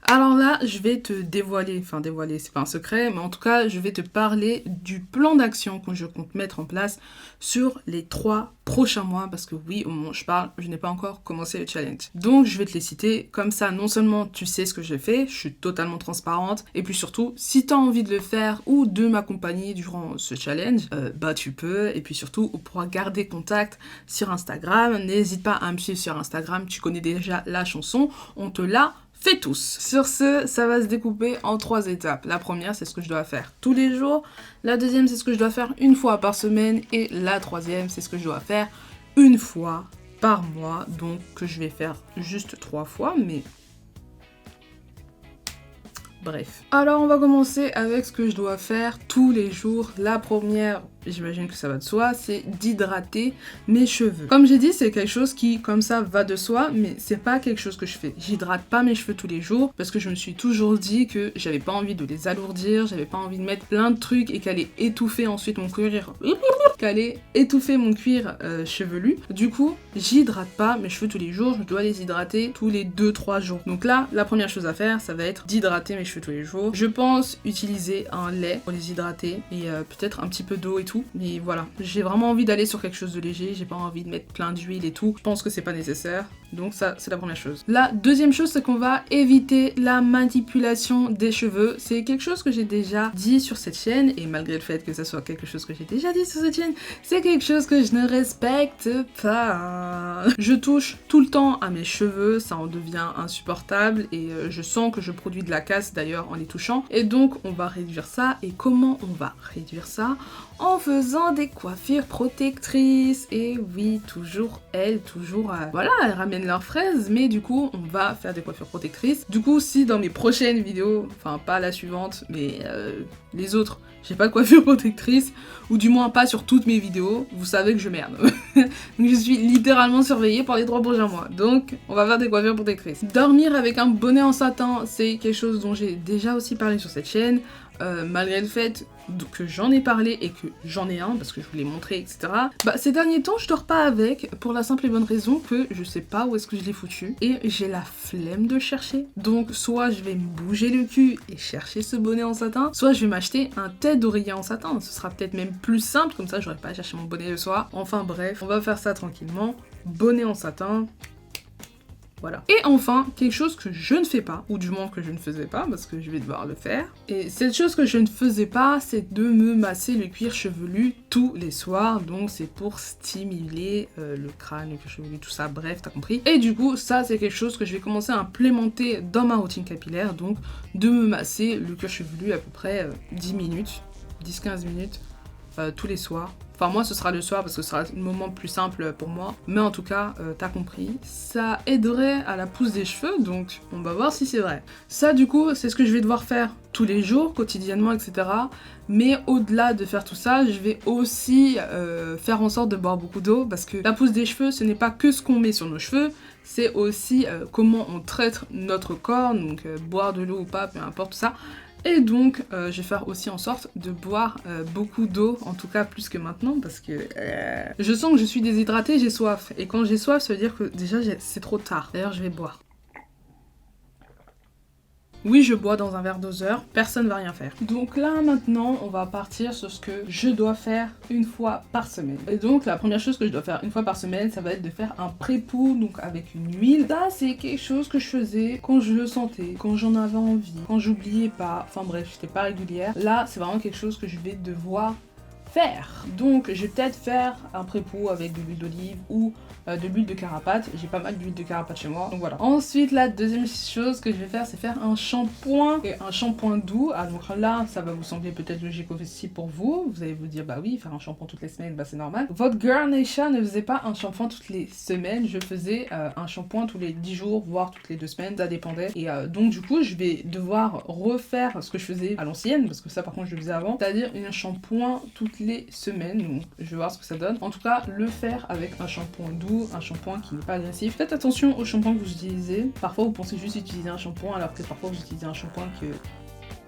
Alors là, je vais te dévoiler, enfin dévoiler, c'est pas un secret, mais en tout cas, je vais te parler du plan d'action que je compte mettre en place sur les 3 prochains mois, parce que oui, au moment où je parle, je n'ai pas encore commencé le challenge. Donc, je vais te les citer, comme ça, non seulement tu sais ce que j'ai fait, je suis totalement transparente, et puis surtout, si tu as envie de le faire ou de m'accompagner durant ce challenge, bah tu peux, et puis surtout, on pourra garder contact sur Instagram. N'hésite pas à me suivre sur Instagram, tu connais déjà la chanson, on te l'a fait tous. Sur ce, ça va se découper en 3 étapes. La première, c'est ce que je dois faire tous les jours. La deuxième, c'est ce que je dois faire une fois par semaine. Et la troisième, c'est ce que je dois faire une fois par mois. Donc, que je vais faire juste 3 fois, mais... Bref. Alors, on va commencer avec ce que je dois faire tous les jours. La première, j'imagine que ça va de soi, c'est d'hydrater mes cheveux. Comme j'ai dit, c'est quelque chose qui, comme ça, va de soi, mais c'est pas quelque chose que je fais. J'hydrate pas mes cheveux tous les jours parce que je me suis toujours dit que j'avais pas envie de les alourdir, j'avais pas envie de mettre plein de trucs et qu'elle allait étouffer ensuite mon cuir... chevelu. Du coup, j'hydrate pas mes cheveux tous les jours, je dois les hydrater tous les 2-3 jours. Donc là, la première chose à faire, ça va être d'hydrater mes cheveux tous les jours. Je pense utiliser un lait pour les hydrater et peut-être un petit peu d'eau et tout. Mais voilà, j'ai vraiment envie d'aller sur quelque chose de léger, j'ai pas envie de mettre plein d'huile et tout. Je pense que c'est pas nécessaire. Donc ça, c'est la première chose. La deuxième chose, c'est qu'on va éviter la manipulation des cheveux. C'est quelque chose que j'ai déjà dit sur cette chaîne, et malgré le fait que ça soit quelque chose que j'ai déjà dit sur cette chaîne, c'est quelque chose que je ne respecte pas. Je touche tout le temps à mes cheveux, ça en devient insupportable, et je sens que je produis de la casse d'ailleurs en les touchant. Et donc, on va réduire ça. Et comment on va réduire ça? En faisant des coiffures protectrices. Et oui, toujours elles, voilà, elles ramènent leurs fraises, mais du coup, on va faire des coiffures protectrices. Du coup, si dans mes prochaines vidéos, enfin pas la suivante, mais les autres, j'ai pas de coiffure protectrice, ou du moins pas sur toutes mes vidéos, vous savez que je merde. Donc je suis littéralement surveillée par les 3 prochains mois. Donc, on va faire des coiffures protectrices. Dormir avec un bonnet en satin, c'est quelque chose dont j'ai déjà aussi parlé sur cette chaîne. Malgré le fait que j'en ai parlé et que j'en ai un, parce que je vous l'ai montré, etc. Bah, ces derniers temps, je dors pas avec, pour la simple et bonne raison que je sais pas où est-ce que je l'ai foutu, et j'ai la flemme de chercher. Donc, soit je vais me bouger le cul et chercher ce bonnet en satin, soit je vais m'acheter un tête d'oreiller en satin. Ce sera peut-être même plus simple, comme ça j'aurai pas à chercher mon bonnet le soir. Enfin bref, on va faire ça tranquillement. Bonnet en satin. Voilà. Et enfin, quelque chose que je ne fais pas, ou du moins que je ne faisais pas, parce que je vais devoir le faire. Et cette chose que je ne faisais pas, c'est de me masser le cuir chevelu tous les soirs. Donc c'est pour stimuler le crâne, le cuir chevelu, tout ça, bref, t'as compris. Et du coup, ça c'est quelque chose que je vais commencer à implémenter dans ma routine capillaire. Donc de me masser le cuir chevelu à peu près 10 minutes, 10-15 minutes, tous les soirs. Enfin, moi, ce sera le soir parce que ce sera le moment plus simple pour moi. Mais en tout cas, t'as compris. Ça aiderait à la pousse des cheveux, donc on va voir si c'est vrai. Ça, du coup, c'est ce que je vais devoir faire tous les jours, quotidiennement, etc. Mais au-delà de faire tout ça, je vais aussi faire en sorte de boire beaucoup d'eau parce que la pousse des cheveux, ce n'est pas que ce qu'on met sur nos cheveux, c'est aussi comment on traite notre corps, donc boire de l'eau ou pas, peu importe tout ça. Et donc, je vais faire aussi en sorte de boire beaucoup d'eau, en tout cas plus que maintenant, parce que je sens que je suis déshydratée, j'ai soif. Et quand j'ai soif, ça veut dire que déjà c'est trop tard. D'ailleurs, je vais boire. Oui, je bois dans un verre doseur, personne va rien faire. Donc là, maintenant, on va partir sur ce que je dois faire une fois par semaine. Et donc, la première chose que je dois faire une fois par semaine, ça va être de faire un pré-pou, donc avec une huile. Ça, c'est quelque chose que je faisais quand je le sentais, quand j'en avais envie, quand j'oubliais pas. Enfin bref, j'étais pas régulière. Là, c'est vraiment quelque chose que je vais devoir faire. Donc, je vais peut-être faire un pré-pou avec de l'huile d'olive ou de l'huile de carapate. J'ai pas mal d'huile de carapate chez moi, donc voilà. Ensuite, la deuxième chose que je vais faire, c'est faire un shampoing et un shampoing doux. Ah, donc là, ça va vous sembler peut-être logique aussi pour vous. Vous allez vous dire, bah oui, faire un shampoing toutes les semaines, bah c'est normal. Votre girl Neisha ne faisait pas un shampoing toutes les semaines. Je faisais un shampoing tous les 10 jours, voire toutes les 2 semaines, ça dépendait. Et donc, du coup, je vais devoir refaire ce que je faisais à l'ancienne, parce que ça, par contre, je le faisais avant, c'est-à-dire un shampoing toutes les semaines. Donc, je vais voir ce que ça donne. En tout cas, le faire avec un shampoing doux, un shampoing qui n'est pas agressif. Faites attention au shampoing que vous utilisez. Parfois, vous pensez juste utiliser un shampoing, alors que parfois, vous utilisez un shampoing que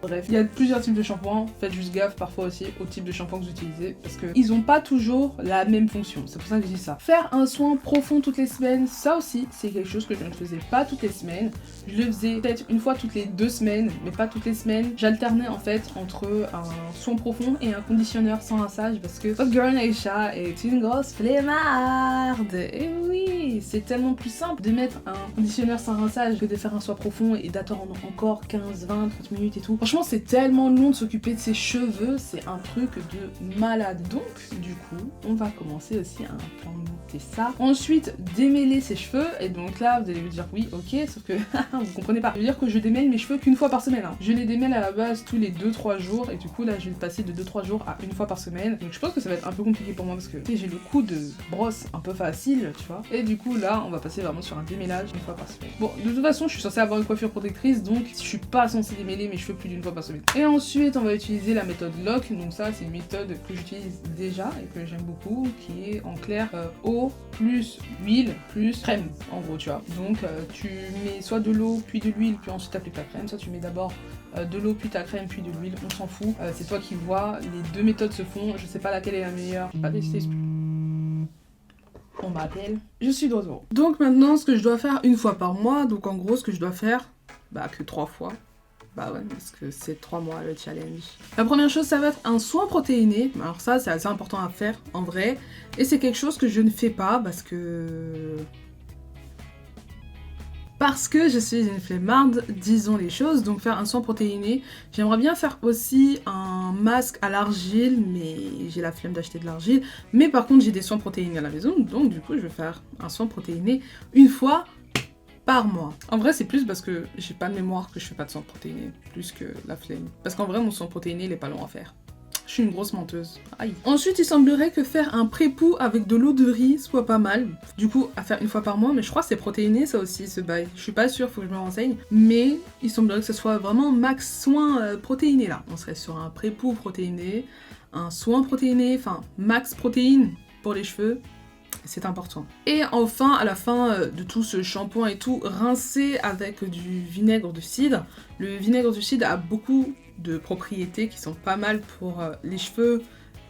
Bref, il y a plusieurs types de shampoings, faites juste gaffe parfois aussi au type de shampoing que vous utilisez parce que ils ont pas toujours la même fonction, c'est pour ça que je dis ça. Faire un soin profond toutes les semaines, ça aussi c'est quelque chose que je ne faisais pas toutes les semaines. Je le faisais peut-être une fois toutes les 2 semaines, mais pas toutes les semaines. J'alternais en fait entre un soin profond et un conditionneur sans rinçage parce que votre girl Aïcha est une grosse flemmarde. Et oui, c'est tellement plus simple de mettre un conditionneur sans rinçage que de faire un soin profond et d'attendre encore 15, 20, 30 minutes et tout. Franchement, c'est tellement long de s'occuper de ses cheveux, c'est un truc de malade. Donc, du coup, on va commencer aussi à implémenter ça. Ensuite, démêler ses cheveux. Et donc là, vous allez vous dire oui, ok, sauf que vous comprenez pas. Je veux dire que je démêle mes cheveux qu'une fois par semaine. Hein. Je les démêle à la base tous les 2-3 jours. Et du coup, là, je vais passer de 2-3 jours à une fois par semaine. Donc, je pense que ça va être un peu compliqué pour moi parce que j'ai le coup de brosse un peu facile, tu vois. Et du coup, là, on va passer vraiment sur un démêlage une fois par semaine. Bon, de toute façon, je suis censée avoir une coiffure protectrice, donc je suis pas censée démêler mes cheveux plus d'une fois par semaine. Et ensuite, on va utiliser la méthode LOC. Donc ça, c'est une méthode que j'utilise déjà et que j'aime beaucoup, qui est en clair eau plus huile plus crème, en gros, tu vois. Donc tu mets soit de l'eau puis de l'huile puis ensuite t'appliques la crème, soit tu mets d'abord de l'eau puis ta crème puis de l'huile, on s'en fout. C'est toi qui vois, les deux méthodes se font, je sais pas laquelle est la meilleure, j'ai pas testé. On m'appelle. Je suis de retour. Donc maintenant, ce que je dois faire une fois par mois, donc en gros, ce que je dois faire, bah que 3 fois. Bah ouais, parce que c'est 3 mois le challenge. La première chose, ça va être un soin protéiné. Alors ça, c'est assez important à faire, en vrai. Et c'est quelque chose que je ne fais pas, parce que je suis une flemmarde, disons les choses, donc faire un soin protéiné. J'aimerais bien faire aussi un masque à l'argile, mais j'ai la flemme d'acheter de l'argile. Mais par contre, j'ai des soins protéinés à la maison, donc du coup, je vais faire un soin protéiné une fois par mois. En vrai, c'est plus parce que j'ai pas de mémoire que je fais pas de soin protéiné, plus que la flemme. Parce qu'en vrai, mon soin protéiné, il est pas long à faire. Je suis une grosse menteuse. Aïe. Ensuite, il semblerait que faire un pré-pou avec de l'eau de riz soit pas mal. Du coup, à faire une fois par mois, mais je crois que c'est protéiné ça aussi, ce bail. Je suis pas sûre, faut que je me renseigne. Mais il semblerait que ce soit vraiment max soin protéiné là. On serait sur un pré-pou protéiné, un soin protéiné, enfin max protéine pour les cheveux. C'est important. Et enfin, à la fin de tout ce shampoing et tout, rincer avec du vinaigre de cidre. Le vinaigre de cidre a beaucoup de propriétés qui sont pas mal pour les cheveux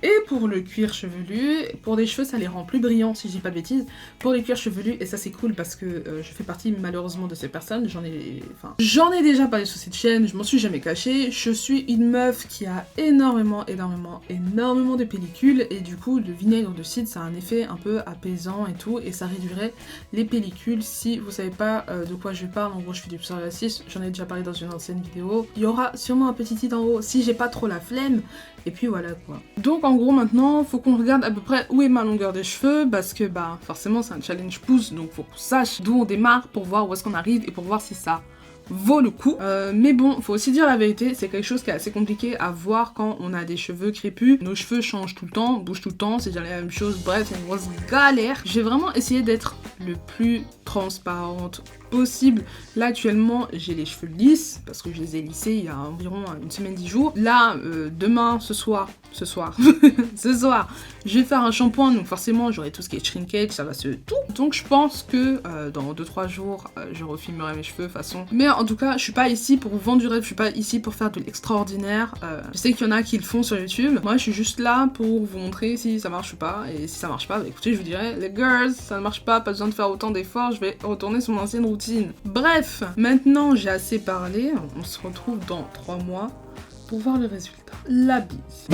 et pour le cuir chevelu. Pour les cheveux, ça les rend plus brillants, si je dis pas de bêtises. Pour les cuirs chevelus, et ça c'est cool parce que je fais partie malheureusement de ces personnes. J'en ai déjà parlé sur cette chaîne, je m'en suis jamais cachée. Je suis une meuf qui a énormément de pellicules. Et du coup, le vinaigre de cidre, ça a un effet un peu apaisant et tout. Et ça réduirait les pellicules. Si vous savez pas de quoi je parle, en gros, je fais du psoriasis. J'en ai déjà parlé dans une ancienne vidéo. Il y aura sûrement un petit titre en haut si j'ai pas trop la flemme. Et puis voilà quoi. Donc en gros maintenant, faut qu'on regarde à peu près où est ma longueur des cheveux parce que bah forcément c'est un challenge pouce, donc faut qu'on sache d'où on démarre pour voir où est-ce qu'on arrive et pour voir si ça vaut le coup. Mais bon, faut aussi dire la vérité, c'est quelque chose qui est assez compliqué à voir quand on a des cheveux crépus. Nos cheveux changent tout le temps, bougent tout le temps, c'est jamais la même chose, bref, c'est une grosse galère. J'ai vraiment essayé d'être le plus transparente possible. Là actuellement j'ai les cheveux lisses parce que je les ai lissés il y a environ une semaine 10 jours. Là demain, ce soir ce soir je vais faire un shampoing, donc forcément j'aurai tout ce qui est shrinkage, ça va se tout. Donc je pense que dans 2-3 jours je refilmerai mes cheveux façon. Mais en tout cas je suis pas ici pour vendre du rêve, je suis pas ici pour faire de l'extraordinaire. Je sais qu'il y en a qui le font sur YouTube. Moi je suis juste là pour vous montrer si ça marche ou pas. Et si ça marche pas, bah, écoutez, je vous dirais les girls, ça ne marche pas besoin de faire autant d'efforts, je vais retourner sur mon ancienne routine. Bref, maintenant j'ai assez parlé, on se retrouve dans 3 mois pour voir le résultat. La bise.